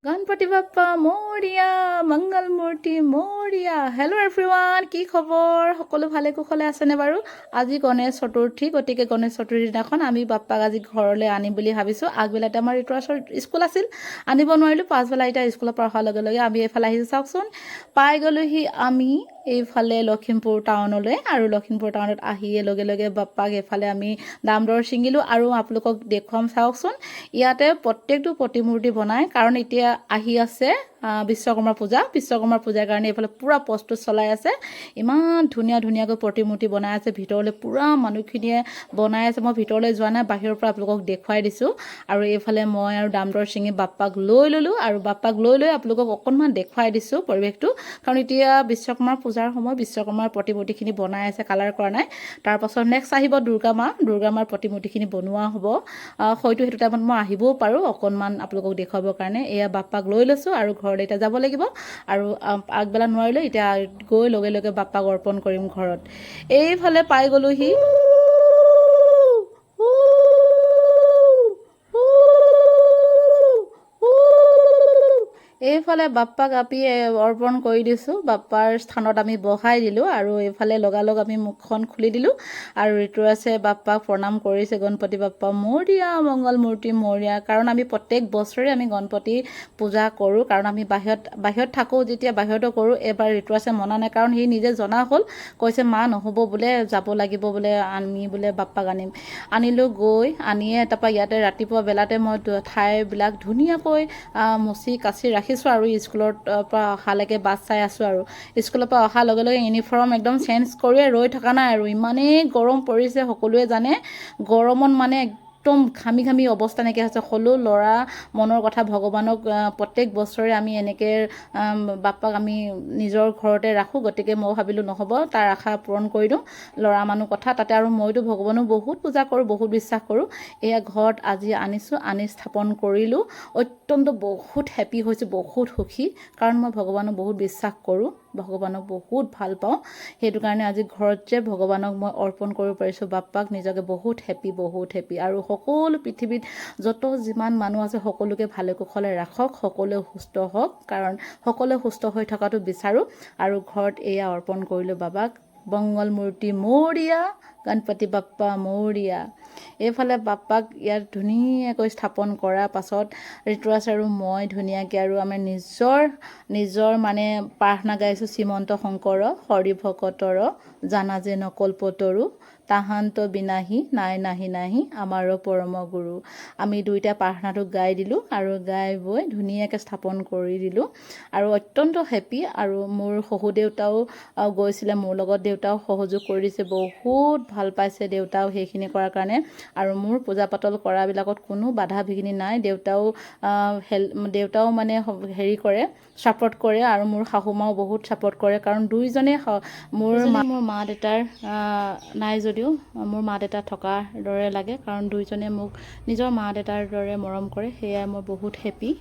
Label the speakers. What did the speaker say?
Speaker 1: গণপতি বাপ্পা মৰিয়া মংগল মূৰ্তি Moriya hello' everyone কি খবৰ সকলো ভালে কুশলে আছেনে বাৰু আজি গণেশ চতুৰ্থী গতিকে গণেশ চতুৰ্থীৰ দিনাখন আমি বাপ্পাক আজি ঘৰলৈ আনিম বুলি ভাবিছোঁ আগবেলাতে আমাৰ ঋতুৰাজৰ স্কুল আছিল আনিব নোৱাৰিলোঁ পাছবেলা এতিয়া স্কুলৰ পৰা অহাৰ লগে লগে আমি এইফালে আহিছোঁ চাওকচোন পাই গ'লোহি আমি এইফালে লখিমপুৰ টাউনলৈ আৰু লখিমপুৰ টাউনত আহিয়ে লগে লগে বাপ্পাক এইফালে আমি দাম দৰ ছিঙিলোঁ আৰু আপোনালোকক দেখুৱাম চাওকচোন ইয়াতে প্ৰত্যেকটো প্ৰতিমূৰ্তি বনায় কাৰণ এতিয়া আহি আছে বিশ্বকৰ্মা পূজাৰ কাৰণে এইফালে পূৰা প্ৰস্তুত চলাই আছে ইমান ধুনীয়াকৈ প্ৰতিমূৰ্তি বনাই আছে ভিতৰলৈ পূৰা মানুহখিনিয়ে বনাই আছে মই ভিতৰলৈ যোৱা নাই বাহিৰৰ পৰা আপোনালোকক দেখুৱাই দিছোঁ আৰু এইফালে মই আৰু দাম দৰ ছিঙি বাপ্পাক লৈ ল'লোঁ আৰু বাপ্পাক লৈ আপোনালোকক অকণমান দেখুৱাই দিছোঁ পৰিৱেশটো কাৰণ এতিয়া বিশ্বকৰ্মাৰ পূজাৰ সময় বিশ্বকৰ্মাৰ প্ৰতিমূৰ্তিখিনি বনাই আছে কালাৰ কৰা নাই তাৰপাছত নেক্সট আহিব দুৰ্গা মাৰ প্ৰতিমূৰ্তিখিনি বনোৱা হ'ব হয়তো সেইটো টাইমত মই আহিবও পাৰোঁ অকণমান আপোনালোকক দেখুৱাবৰ কাৰণে এয়া বাপ্পাক লৈ লৈছোঁ আৰু ঘৰলৈ এতিয়া যাব লাগিব আৰু আগবেলা নোৱাৰিলে এতিয়া গৈ লগে লগে বাপ্পাক অৰ্পণ কৰিম ঘৰত এইফালে পাই গ'লোহি এইফালে বাপ্পাক আমি অৰ্পণ কৰি দিছোঁ বাপ্পাৰ স্থানত আমি বহাই দিলোঁ আৰু এইফালে লগালগ আমি মুখখন খুলি দিলোঁ আৰু ঋতুৰাজে বাপ্পাক প্ৰণাম কৰিছে গণপতি বাপ্পা মৰিয়া মংগল মূৰ্তি মৰিয়া কাৰণ আমি প্ৰত্যেক বছৰে আমি গণপতি পূজা কৰোঁ কাৰণ আমি বাহিৰত থাকোঁ যেতিয়া বাহিৰতো কৰোঁ এবাৰ ঋতুৰাজে মনা নাই কাৰণ সি নিজে জনা হ'ল কৈছে মা নহ'ব বোলে যাব লাগিব বোলে আমি বোলে বাপ্পাক আনিলোঁ গৈ আনিয়ে তাৰপৰা ইয়াতে ৰাতিপুৱা বেলাতে মই ঠাইবিলাক ধুনীয়াকৈ মুচি কাচি ৰাখিছোঁ আৰু স্কুলৰ পৰা অহালৈকে বাট চাই আছোঁ আৰু স্কুলৰ পৰা অহাৰ লগে লগে ইউনিফৰ্ম একদম চেঞ্জ কৰিয়ে ৰৈ থকা নাই আৰু ইমানেই গৰম পৰিছে সকলোৱে জানে গৰমত মানে একদম ঘামি অৱস্থা নাইকিয়া হৈছে সকলো ল'ৰা মনৰ কথা ভগৱানক প্ৰত্যেক বছৰে আমি এনেকৈ বাপ্পাক আমি নিজৰ ঘৰতে ৰাখোঁ গতিকে মই ভাবিলোঁ নহ'ব তাৰ আশা পূৰণ কৰি দিওঁ ল'ৰা মানুহ কথা তাতে আৰু মইতো ভগৱানক বহুত পূজা কৰোঁ বহুত বিশ্বাস কৰোঁ এয়া ঘৰত আজি আনিছোঁ আনি স্থাপন কৰিলোঁ অত্যন্ত বহুত হেপী হৈছোঁ বহুত সুখী কাৰণ মই ভগৱানক বহুত বিশ্বাস কৰোঁ ভগৱানক বহুত ভাল পাওঁ সেইটো কাৰণে আজি ঘৰত যে ভগৱানক মই অৰ্পণ কৰিব পাৰিছোঁ বাপ্পাক নিজকে বহুত হেপী আৰু সকলো পৃথিৱীত যত যিমান মানুহ আছে সকলোকে ভালে কুশলে ৰাখক সকলোৱে সুস্থ হওক কাৰণ সকলোৱে সুস্থ হৈ থকাটো বিচাৰোঁ আৰু ঘৰত এয়া অৰ্পণ কৰিলোঁ বাবাক মংগল মূৰ্তি মৰিয়া গণপতি বাপ্পা মৰিয়া এইফালে বাপ্পাক ইয়াত ধুনীয়াকৈ স্থাপন কৰাৰ পাছত ঋতুৰাজ আৰু মই ধুনীয়াকৈ আৰু আমাৰ নিজৰ মানে প্ৰাৰ্থনা গাইছোঁ শ্ৰীমন্ত শংকৰ হৰি ভকতৰ জানা যে নকল্পতৰু তাহান্ত বিনাহি নাহি আমাৰো পৰম গুৰু আমি দুইটা প্ৰাৰ্থনাটো গাই দিলোঁ আৰু গাই বৈ ধুনীয়াকৈ স্থাপন কৰি দিলোঁ আৰু অত্যন্ত হেপী আৰু মোৰ শহু দেউতাও গৈছিলে মোৰ লগত দেউতাও সহযোগ কৰি দিছে বহুত ভাল পাইছে দেউতাও সেইখিনি কৰাৰ কাৰণে আৰু মোৰ পূজা পাতল কৰাবিলাকত কোনো বাধা বিঘিনি নাই দেউতাও মানে হেৰি কৰে ছাপোৰ্ট কৰে আৰু মোৰ শাহুমাও বহুত ছাপোৰ্ট কৰে কাৰণ দুইজনে মোৰ মা দেউতাৰ নাই যদিও মোৰ মা দেউতা থকাৰ দৰে লাগে কাৰণ দুইজনে মোক নিজৰ মা দেউতাৰ দৰে মৰম কৰে সেয়াই মই বহুত হেপী